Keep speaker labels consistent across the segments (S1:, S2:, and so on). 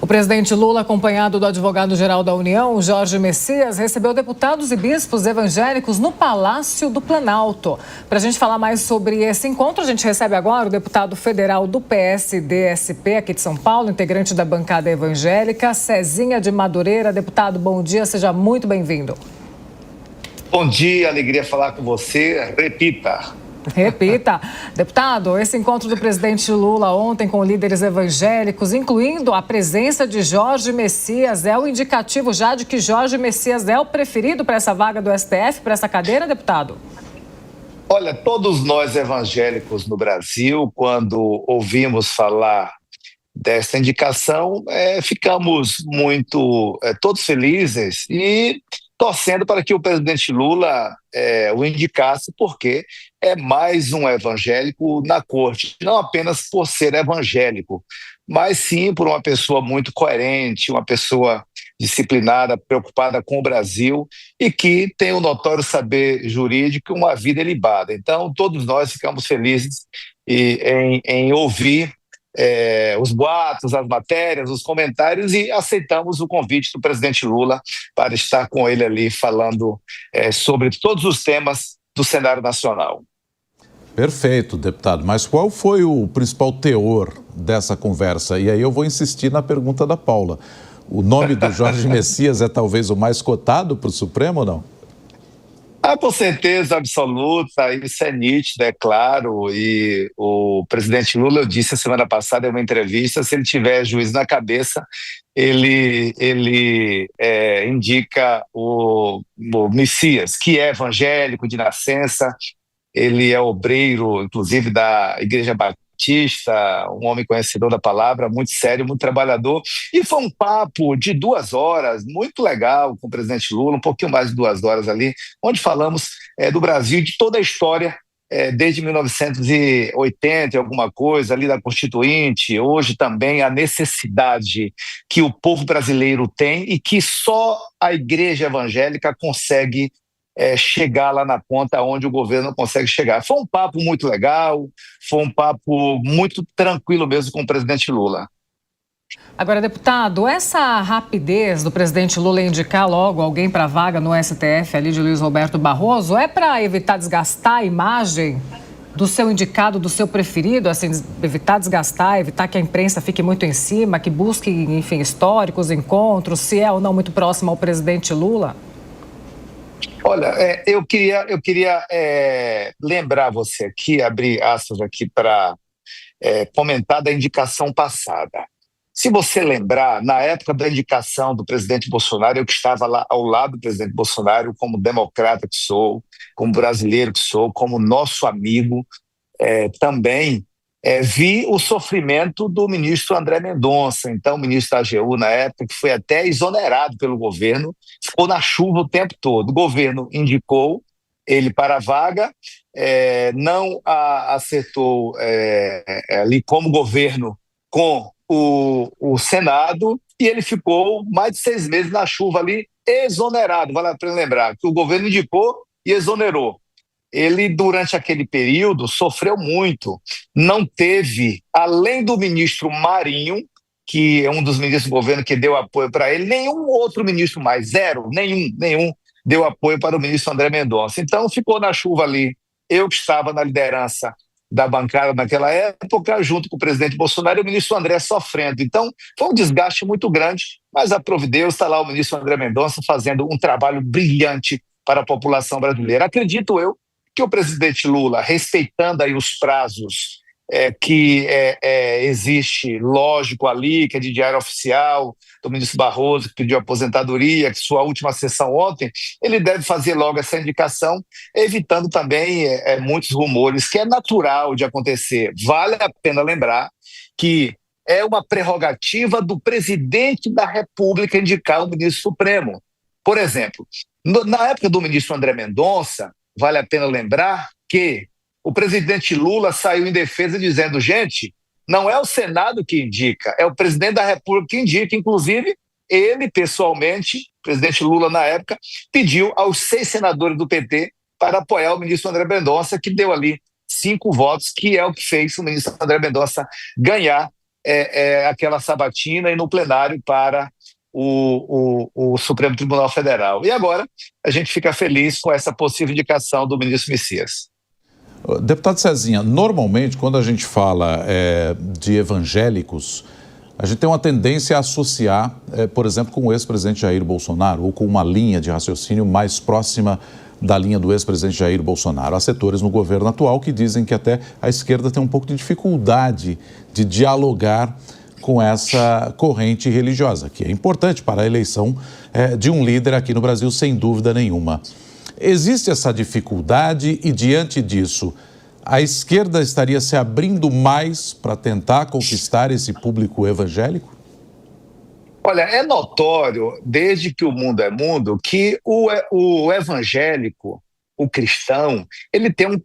S1: O presidente Lula, acompanhado do advogado-geral da União, Jorge Messias, recebeu deputados e bispos evangélicos no Palácio do Planalto. Para a gente falar mais sobre esse encontro, a gente recebe agora o deputado federal do PSD-SP aqui de São Paulo, integrante da bancada evangélica, Cezinha de Madureira. Deputado, bom dia, seja muito bem-vindo.
S2: Bom dia, alegria falar com você.
S1: Repita. Deputado, esse encontro do presidente Lula ontem com líderes evangélicos, incluindo a presença de Jorge Messias, é o indicativo já de que Jorge Messias é o preferido para essa vaga do STF, para essa cadeira, deputado?
S2: Olha, todos nós evangélicos no Brasil, quando ouvimos falar dessa indicação, ficamos muito todos felizes e torcendo para que o presidente Lula o indicasse, porque é mais um evangélico na corte, não apenas por ser evangélico, mas sim por uma pessoa muito coerente, uma pessoa disciplinada, preocupada com o Brasil e que tem um notório saber jurídico e uma vida ilibada. Então, todos nós ficamos felizes em ouvir os boatos, as matérias, os comentários e aceitamos o convite do presidente Lula para estar com ele ali falando sobre todos os temas do cenário nacional.
S3: Perfeito, deputado. Mas qual foi o principal teor dessa conversa? E aí eu vou insistir na pergunta da Paula. O nome do Jorge Messias é talvez o mais cotado para o Supremo ou não?
S2: Com certeza absoluta, isso é nítido, é claro, e o presidente Lula, eu disse a semana passada em uma entrevista, se ele tiver juízo na cabeça, ele indica o Messias, que é evangélico de nascença, ele é obreiro, inclusive, da Igreja Batista, um homem conhecedor da palavra, muito sério, muito trabalhador, e foi um papo de 2 horas, muito legal com o presidente Lula, um pouquinho mais de 2 horas ali, onde falamos do Brasil, de toda a história, desde 1980 e alguma coisa, ali da Constituinte, hoje também a necessidade que o povo brasileiro tem e que só a Igreja Evangélica consegue chegar lá na ponta onde o governo não consegue chegar. Foi um papo muito legal, foi um papo muito tranquilo mesmo com o presidente Lula.
S1: Agora, deputado, essa rapidez do presidente Lula indicar logo alguém para a vaga no STF ali de Luiz Roberto Barroso é para evitar desgastar a imagem do seu indicado, do seu preferido, assim, evitar desgastar, evitar que a imprensa fique muito em cima, que busque, enfim, históricos, encontros, se é ou não muito próximo ao presidente Lula?
S2: Olha, eu queria lembrar você aqui, abrir aspas aqui para comentar da indicação passada. Se você lembrar, na época da indicação do presidente Bolsonaro, eu que estava lá ao lado do presidente Bolsonaro, como democrata que sou, como brasileiro que sou, como nosso amigo, também vi o sofrimento do ministro André Mendonça, então ministro da AGU na época, que foi até exonerado pelo governo, ficou na chuva o tempo todo. O governo indicou ele para a vaga, não acertou ali como governo com o Senado, e ele ficou mais de 6 meses na chuva ali, exonerado. Vale a pena lembrar que o governo indicou e exonerou. Ele, durante aquele período, sofreu muito. Não teve, além do ministro Marinho, que é um dos ministros do governo que deu apoio para ele, nenhum outro ministro mais, zero, nenhum deu apoio para o ministro André Mendonça. Então, ficou na chuva ali. Eu que estava na liderança da bancada naquela época, junto com o presidente Bolsonaro e o ministro André sofrendo. Então, foi um desgaste muito grande, mas aprove Deus, está lá o ministro André Mendonça fazendo um trabalho brilhante para a população brasileira. Acredito eu que o presidente Lula, respeitando aí os prazos que existe, lógico, ali, que é de diário oficial, do ministro Barroso, que pediu aposentadoria, que sua última sessão ontem, ele deve fazer logo essa indicação, evitando também muitos rumores, que é natural de acontecer. Vale a pena lembrar que é uma prerrogativa do presidente da República indicar o ministro Supremo. Por exemplo, na época do ministro André Mendonça, vale a pena lembrar que o presidente Lula saiu em defesa dizendo, gente, não é o Senado que indica, é o presidente da República que indica. Inclusive, ele, pessoalmente, o presidente Lula, na época, pediu aos 6 senadores do PT para apoiar o ministro André Mendonça, que deu ali 5 votos, que é o que fez o ministro André Mendonça ganhar aquela sabatina e no plenário para o Supremo Tribunal Federal. E agora a gente fica feliz com essa possível indicação do ministro Messias.
S3: Deputado Cezinha, normalmente quando a gente fala de evangélicos, a gente tem uma tendência a associar, por exemplo, com o ex-presidente Jair Bolsonaro ou com uma linha de raciocínio mais próxima da linha do ex-presidente Jair Bolsonaro. Há setores no governo atual que dizem que até a esquerda tem um pouco de dificuldade de dialogar com essa corrente religiosa, que é importante para a eleição de um líder aqui no Brasil, sem dúvida nenhuma. Existe essa dificuldade e, diante disso, a esquerda estaria se abrindo mais para tentar conquistar esse público evangélico?
S2: Olha, é notório, desde que o mundo é mundo, que o evangélico, o cristão, ele tem um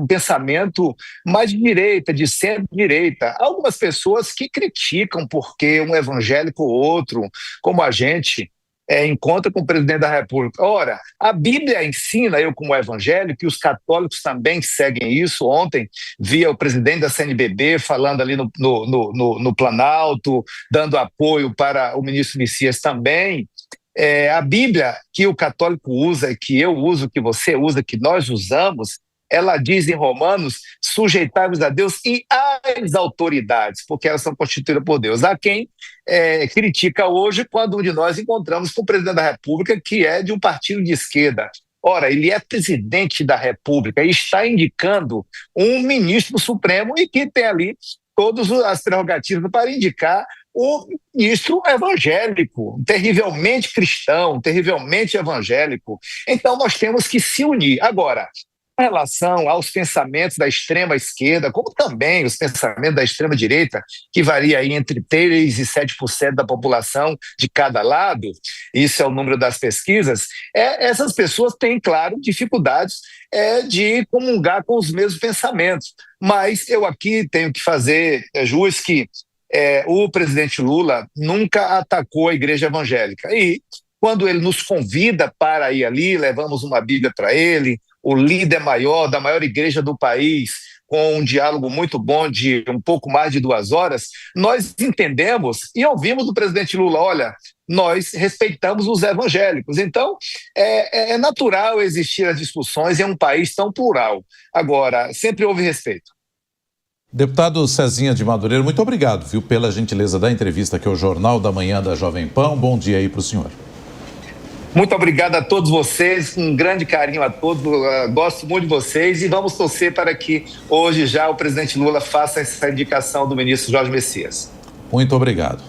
S2: pensamento mais de direita, de centro-direita. Há algumas pessoas que criticam porque um evangélico ou outro, como a gente, encontra com o presidente da República. Ora, a Bíblia ensina, eu como evangélico, e os católicos também seguem isso. Ontem via o presidente da CNBB falando ali no Planalto, dando apoio para o ministro Messias também. A Bíblia que o católico usa, que eu uso, que você usa, que nós usamos, ela diz em Romanos: sujeitai-vos a Deus e às autoridades, porque elas são constituídas por Deus. Há quem critica hoje quando um de nós encontramos com o presidente da República, que é de um partido de esquerda. Ora, ele é presidente da República e está indicando um ministro do Supremo e que tem ali todas as prerrogativas para indicar o ministro evangélico, terrivelmente cristão, terrivelmente evangélico. Então, nós temos que se unir. Agora, em relação aos pensamentos da extrema esquerda, como também os pensamentos da extrema direita, que varia aí entre 3% e 7% da população de cada lado, isso é o número das pesquisas, essas pessoas têm, claro, dificuldades de comungar com os mesmos pensamentos. Mas eu aqui tenho que fazer jus que o presidente Lula nunca atacou a igreja evangélica. E quando ele nos convida para ir ali, levamos uma Bíblia para ele, o líder maior da maior igreja do país, com um diálogo muito bom de um pouco mais de 2 horas, nós entendemos e ouvimos do presidente Lula: olha, nós respeitamos os evangélicos. Então, é natural existir as discussões em um país tão plural. Agora, sempre houve respeito.
S3: Deputado Cezinha de Madureira, muito obrigado, viu, pela gentileza da entrevista aqui ao Jornal da Manhã da Jovem Pan. Um bom dia aí para o senhor.
S2: Muito obrigado a todos vocês, um grande carinho a todos, gosto muito de vocês e vamos torcer para que hoje já o presidente Lula faça essa indicação do ministro Jorge Messias.
S3: Muito obrigado.